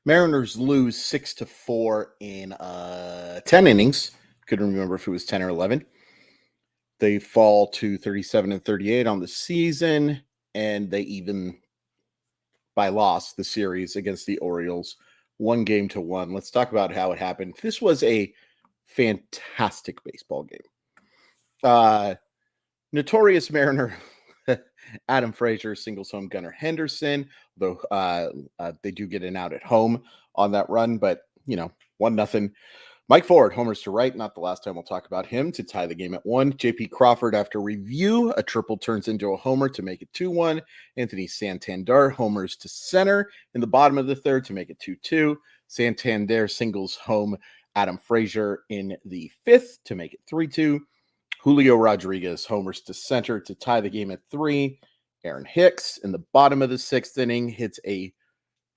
Mariners lose 6-4 in 10 innings. Couldn't remember if it was 10 or 11. They fall to 37-38 on the season, and they even by loss the series against the Orioles 1-1. Let's talk about how it happened. This was a fantastic baseball game. Notorious Mariner Adam Frazier singles home Gunnar Henderson, though they do get an out at home on that run, but 1-0. Mike Ford homers to right, not the last time we'll talk about him, to tie the game at 1. J.P. Crawford, after review, a triple turns into a homer to make it 2-1. Anthony Santander homers to center in the bottom of the third to make it 2-2. Santander singles home Adam Frazier in the fifth to make it 3-2. Julio Rodriguez homers to center to tie the game at 3. Aaron Hicks in the bottom of the sixth inning hits a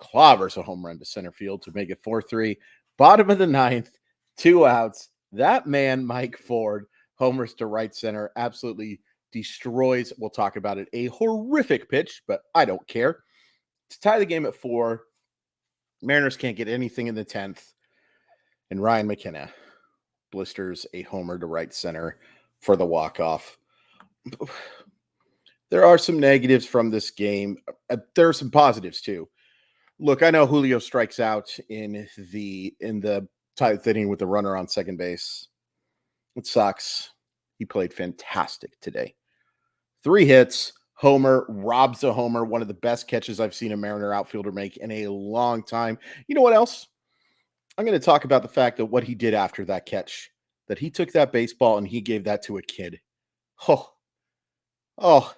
clobbers a home run to center field to make it 4-3. Bottom of the ninth, 2 outs. That man, Mike Ford, homers to right center, absolutely destroys, we'll talk about it, a horrific pitch, but I don't care. To tie the game at 4, Mariners can't get anything in the 10th, and Ryan McKenna blisters a homer to right center for the walk-off. There are some negatives from this game. There are some positives, too. Look, I know Julio strikes out in the 10th inning with the runner on second base. It sucks. He played fantastic today. 3 hits, homer, robs a homer, one of the best catches I've seen a Mariner outfielder make in a long time. You know what else? I'm going to talk about the fact that what he did after that catch, that he took that baseball and he gave that to a kid. Oh,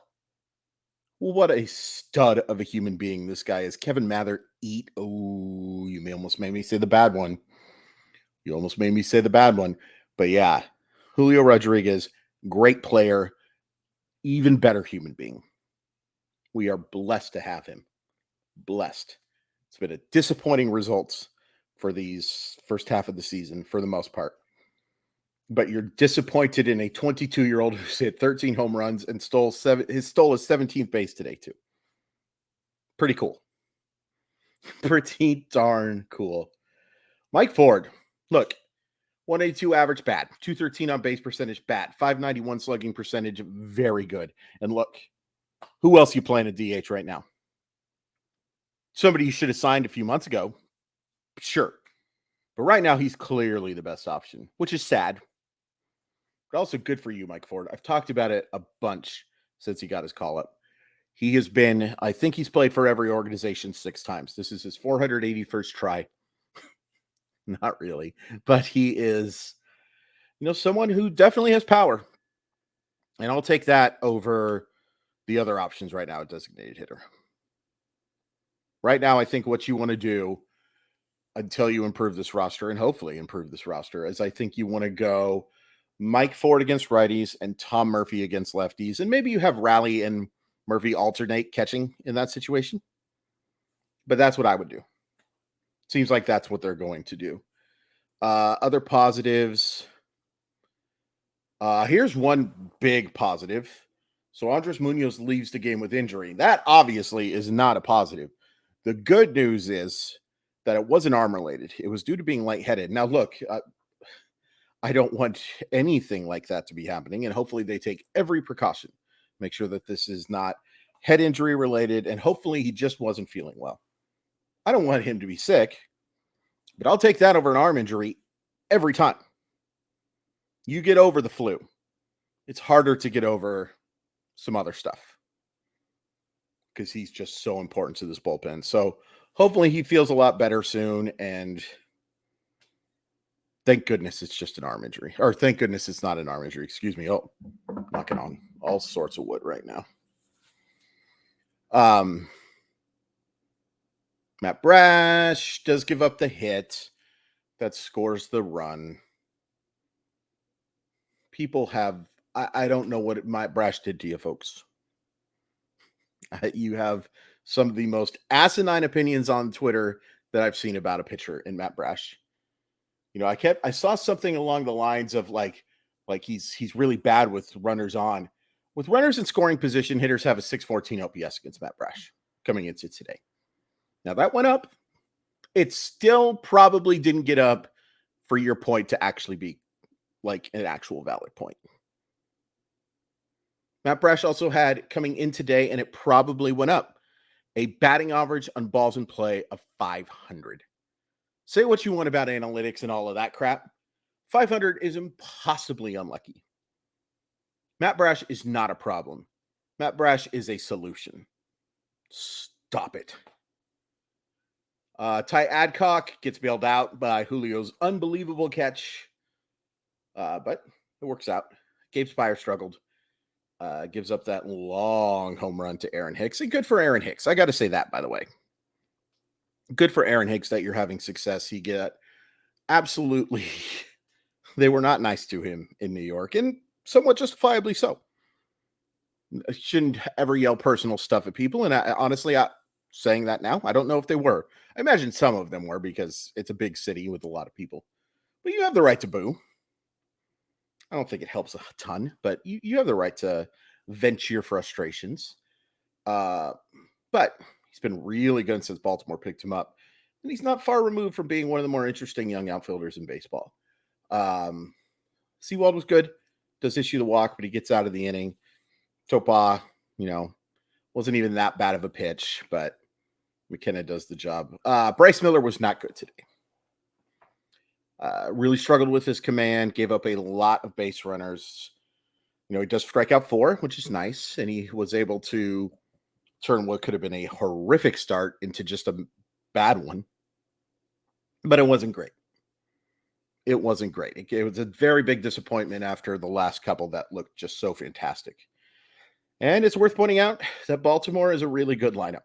what a stud of a human being this guy is. Kevin Mather, eat. Oh, you almost made me say the bad one. But yeah, Julio Rodriguez, great player, even better human being. We are blessed to have him. Blessed. It's been a disappointing results for these first half of the season for the most part. But you're disappointed in a 22-year-old who's hit 13 home runs and stole his 17th base today too. Pretty cool. Pretty darn cool. Mike Ford, look, 182 average, bad. 213 on base percentage, bad. 591 slugging percentage, very good. And look, who else you playing at DH right now? Somebody you should have signed a few months ago. Sure. But right now, he's clearly the best option, which is sad. But also good for you, Mike Ford. I've talked about it a bunch since he got his call-up. He has been, I think he's played for every organization 6 times. This is his 481st try. Not really. But he is, someone who definitely has power. And I'll take that over the other options right now at designated hitter. Right now, I think what you want to do until you improve this roster, and hopefully improve this roster, is I think you want to go Mike Ford against righties and Tom Murphy against lefties. And maybe you have Raleigh and Murphy alternate catching in that situation. But that's what I would do. Seems like that's what they're going to do. Other positives. Here's one big positive. So Andres Munoz leaves the game with injury. That obviously is not a positive. The good news is that it wasn't arm related. It was due to being lightheaded. Now, look, I don't want anything like that to be happening. And hopefully they take every precaution. Make sure that this is not head injury related. And hopefully he just wasn't feeling well. I don't want him to be sick, but I'll take that over an arm injury every time. You get over the flu. It's harder to get over some other stuff because he's just so important to this bullpen. So hopefully he feels a lot better soon. And thank goodness it's just an arm injury. Or thank goodness it's not an arm injury. Excuse me. Oh, knocking on all sorts of wood right now. Matt Brash does give up the hit that scores the run. People have, I don't know what Matt Brash did to you folks. You have some of the most asinine opinions on Twitter that I've seen about a pitcher in Matt Brash. I saw something along the lines of like he's really bad with runners on. With runners in scoring position, hitters have a 614 OPS against Matt Brash coming into today. Now that went up. It still probably didn't get up for your point to actually be like an actual valid point. Matt Brash also had coming in today, and it probably went up, a batting average on balls in play of 500. Say what you want about analytics and all of that crap. 500 is impossibly unlucky. Matt Brash is not a problem. Matt Brash is a solution. Stop it. Ty Adcock gets bailed out by Julio's unbelievable catch, but it works out. Gabe Spire struggled. Gives up that long home run to Aaron Hicks. And good for Aaron Hicks. I got to say that, by the way. Good for Aaron Hicks that you're having success. He got absolutely, they were not nice to him in New York, and somewhat justifiably so. I shouldn't ever yell personal stuff at people. And honestly, saying that now, I don't know if they were. I imagine some of them were because it's a big city with a lot of people. But you have the right to boo. I don't think it helps a ton, but you have the right to vent your frustrations. But he's been really good since Baltimore picked him up. And he's not far removed from being one of the more interesting young outfielders in baseball. Sewald was good. Does issue the walk, but he gets out of the inning. Topa, wasn't even that bad of a pitch, but McKenna does the job. Bryce Miller was not good today. Really struggled with his command, gave up a lot of base runners. He does strike out 4, which is nice, and he was able to turn what could have been a horrific start into just a bad one. But it wasn't great. It wasn't great. It was a very big disappointment after the last couple that looked just so fantastic. And it's worth pointing out that Baltimore is a really good lineup.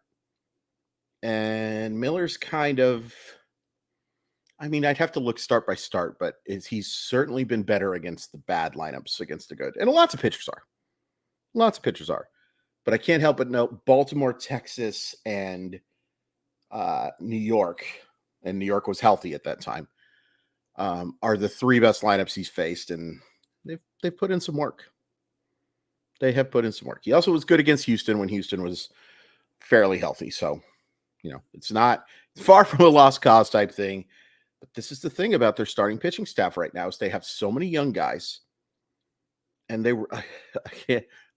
And Miller's kind of, I'd have to look start by start, but he's certainly been better against the bad lineups against the good. And lots of pitchers are. But I can't help but note Baltimore, Texas, and New York, and New York was healthy at that time, are the 3 best lineups he's faced, and they've put in some work. They have put in some work. He also was good against Houston when Houston was fairly healthy. So, it's not far from a lost cause type thing. But this is the thing about their starting pitching staff right now is they have so many young guys. And I'm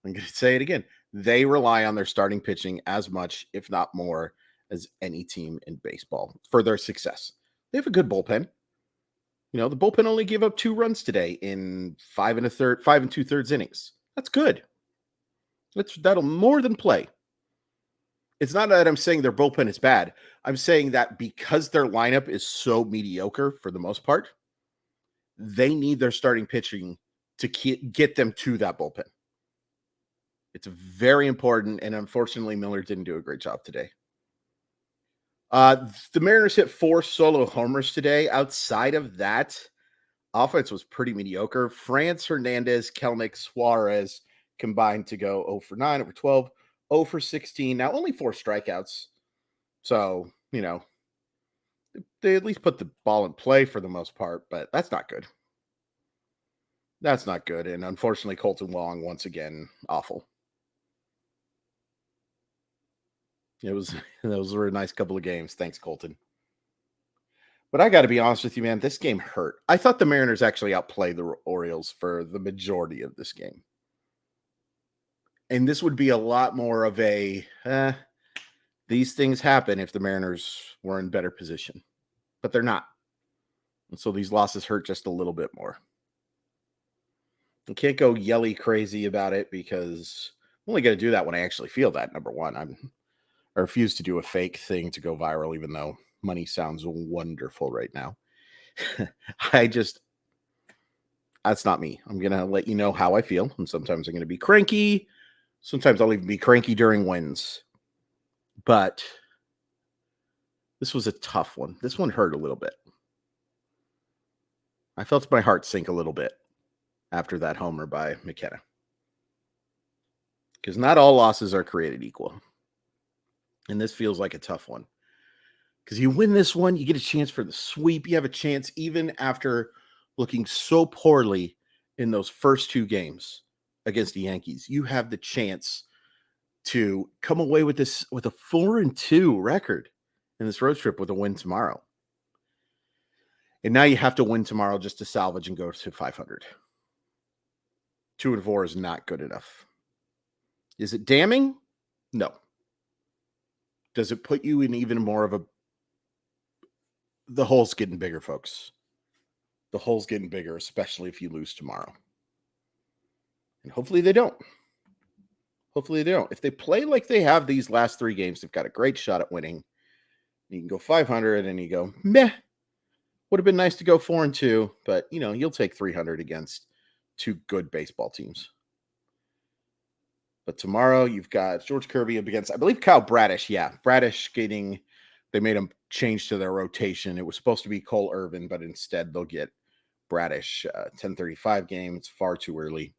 going to say it again. They rely on their starting pitching as much, if not more, as any team in baseball for their success. They have a good bullpen. The bullpen only gave up 2 runs today in 5 2/3 innings. That's good. That'll more than play. It's not that I'm saying their bullpen is bad. I'm saying that because their lineup is so mediocre for the most part, they need their starting pitching to get them to that bullpen. It's very important, and unfortunately, Miller didn't do a great job today. The Mariners hit 4 solo homers today. Outside of that, offense was pretty mediocre. France, Hernandez, Kelnick, Suarez combined to go 0 for 9 over 12, 0 for 16. Now, only 4 strikeouts. So, they at least put the ball in play for the most part, but that's not good. That's not good. And unfortunately, Colton Wong, once again, awful. Those were a nice couple of games. Thanks, Colton. But I got to be honest with you, man, this game hurt. I thought the Mariners actually outplayed the Orioles for the majority of this game. And this would be a lot more of a, these things happen if the Mariners were in better position. But they're not. And so these losses hurt just a little bit more. I can't go yelly crazy about it because I'm only going to do that when I actually feel that, number one. I refuse to do a fake thing to go viral, even though money sounds wonderful right now. That's not me. I'm going to let you know how I feel. And sometimes I'm going to be cranky. Sometimes I'll even be cranky during wins. But this was a tough one. This one hurt a little bit. I felt my heart sink a little bit after that homer by McKenna. Because not all losses are created equal. And this feels like a tough one. Because you win this one, you get a chance for the sweep. You have a chance even after looking so poorly in those first 2 games against the Yankees. You have the chance to come away with this with a 4-2 record in this road trip with a win tomorrow. And now you have to win tomorrow just to salvage and go to 500. 2-4 is not good enough. Is it damning? No. Does it put you in even more of a... The hole's getting bigger, folks. The hole's getting bigger, especially if you lose tomorrow. And hopefully they don't. Hopefully they don't. If they play like they have these last 3 games, they've got a great shot at winning. You can go 500 and you go, meh. Would have been nice to go 4-2, but, you'll take 300 against 2 good baseball teams. But tomorrow you've got George Kirby up against, I believe, Kyle Bradish. Yeah, Bradish they made him change to their rotation. It was supposed to be Cole Irvin, but instead they'll get Bradish. 10:35 game. It's far too early.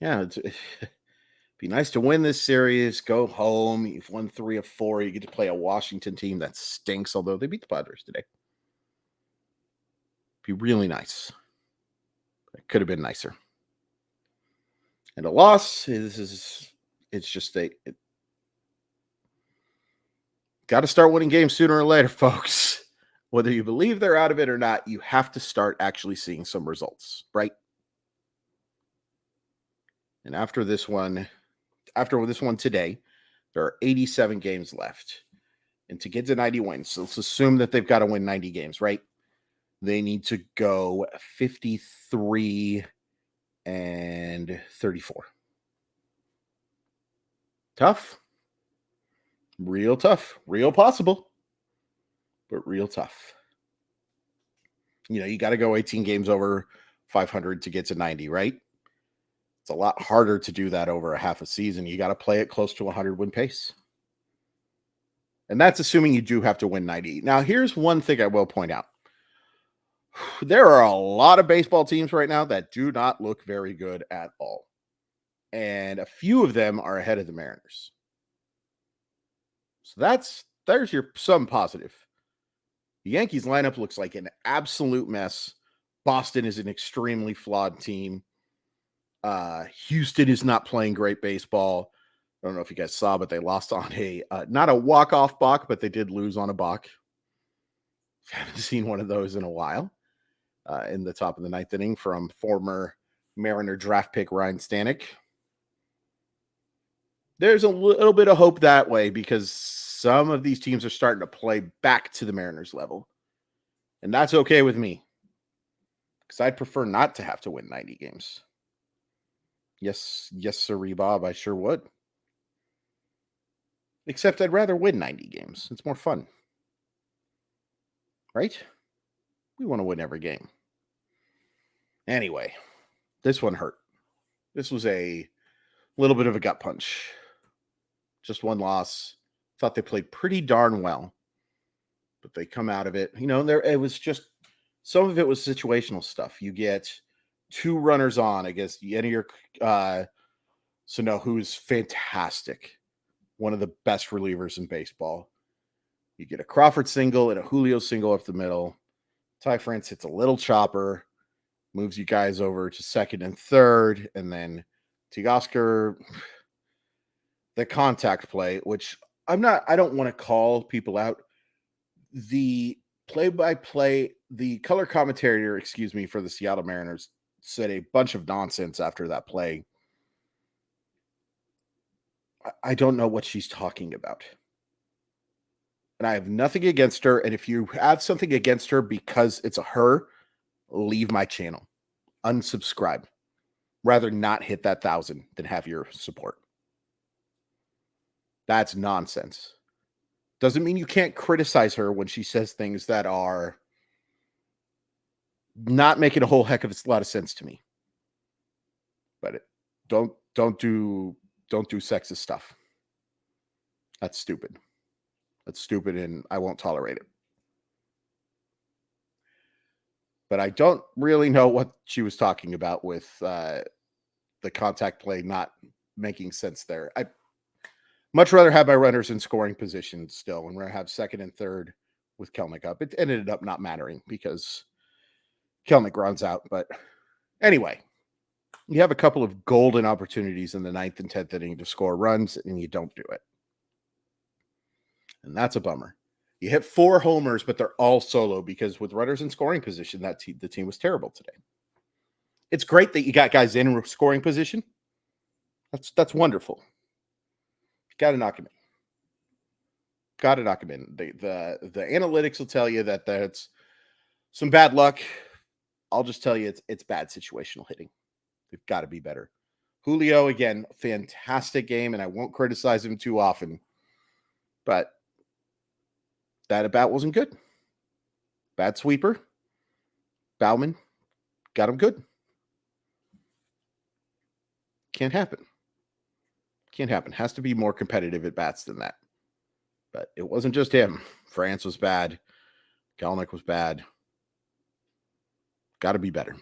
Yeah, it'd be nice to win this series, go home. You've won 3 of 4. You get to play a Washington team that stinks, although they beat the Padres today. Be really nice. It could have been nicer. And a loss it's just got to start winning games sooner or later, folks. Whether you believe they're out of it or not, you have to start actually seeing some results, right? And after this one today, there are 87 games left. And to get to 90 wins, so let's assume that they've got to win 90 games, right? They need to go 53 and 34. Tough. Real tough. Real possible. But real tough. You got to go 18 games over 500 to get to 90, right? It's a lot harder to do that over a half a season. You got to play it close to 100 win pace. And that's assuming you do have to win 90. Now, here's one thing I will point out. There are a lot of baseball teams right now that do not look very good at all. And a few of them are ahead of the Mariners. So there's your some positive. The Yankees lineup looks like an absolute mess. Boston is an extremely flawed team. Houston is not playing great baseball. I don't know if you guys saw, but they lost on not a walk-off balk, but they did lose on a balk. Haven't seen one of those in a while. In the top of the 9th inning from former Mariner draft pick Ryan Stanek. There's a little bit of hope that way because some of these teams are starting to play back to the Mariners level. And that's okay with me. Because I'd prefer not to have to win 90 games. Yes, sirree, Bob, I sure would. Except I'd rather win 90 games. It's more fun. Right? We want to win every game. Anyway, this one hurt. This was a little bit of a gut punch. Just one loss. Thought they played pretty darn well. But they come out of it. It was just, some of it was situational stuff. You get 2 runners on against Yennier Sano, who's fantastic. One of the best relievers in baseball. You get a Crawford single and a Julio single up the middle. Ty France hits a little chopper, moves you guys over to second and third, and then Teoscar, the contact play, which I don't want to call people out. The play-by-play, the color commentator, for the Seattle Mariners said a bunch of nonsense after that play. I don't know what she's talking about. And I have nothing against her. And if you have something against her because it's a her, leave my channel. Unsubscribe. Rather not hit that 1,000 than have your support. That's nonsense. Doesn't mean you can't criticize her when she says things that are not making a whole heck of a lot of sense to me. But don't do sexist stuff. That's stupid. That's stupid, and I won't tolerate it. But I don't really know what she was talking about with the contact play not making sense there. I much rather have my runners in scoring position still, and we're going to have second and third with Kelnick up. It ended up not mattering because Kelnick runs out. But anyway, You have a couple of golden opportunities in the 9th and 10th inning to score runs, and you don't do it. And that's a bummer. You hit 4 homers, but they're all solo because with runners in scoring position, the team was terrible today. It's great that you got guys in scoring position. That's wonderful. Got to knock him in. Got to knock him in. The analytics will tell you that that's some bad luck. I'll just tell you it's bad situational hitting. They've got to be better. Julio, again, fantastic game, and I won't criticize him too often, but that at-bat wasn't good. Bad sweeper. Bauman got him good. Can't happen. Can't happen. Has to be more competitive at bats than that. But it wasn't just him. France was bad. Kalnick was bad. Got to be better.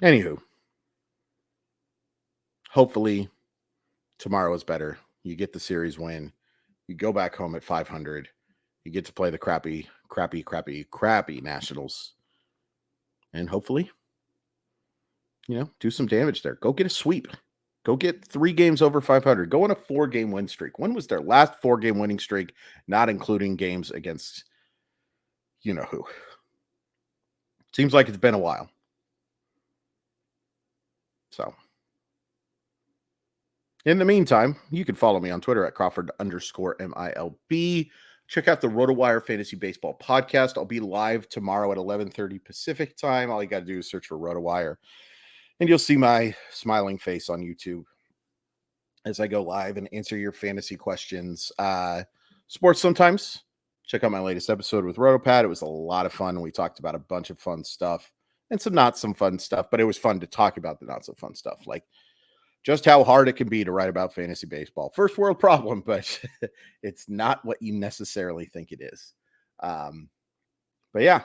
Anywho, hopefully tomorrow is better. You get the series win. You go back home at 500. You get to play the crappy Nationals. And hopefully, do some damage there. Go get a sweep. Go get 3 games over 500. Go on a 4-game win streak. When was their last 4-game winning streak, not including games against who? Seems like it's been a while. So, in the meantime, you can follow me on Twitter at Crawford_MILB. Check out the RotoWire Fantasy Baseball podcast. I'll be live tomorrow at 11:30 Pacific time. All you got to do is search for RotoWire, and you'll see my smiling face on YouTube as I go live and answer your fantasy questions. Sports sometimes. Check out my latest episode with RotoPad. It was a lot of fun. We talked about a bunch of fun stuff and some not some fun stuff, but it was fun to talk about the not so fun stuff, like just how hard it can be to write about fantasy baseball. First world problem, but it's not what you necessarily think it is. But yeah,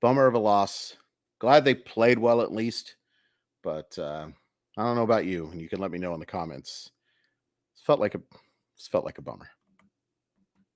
bummer of a loss. Glad they played well at least, but I don't know about you, and you can let me know in the comments. It felt like a bummer.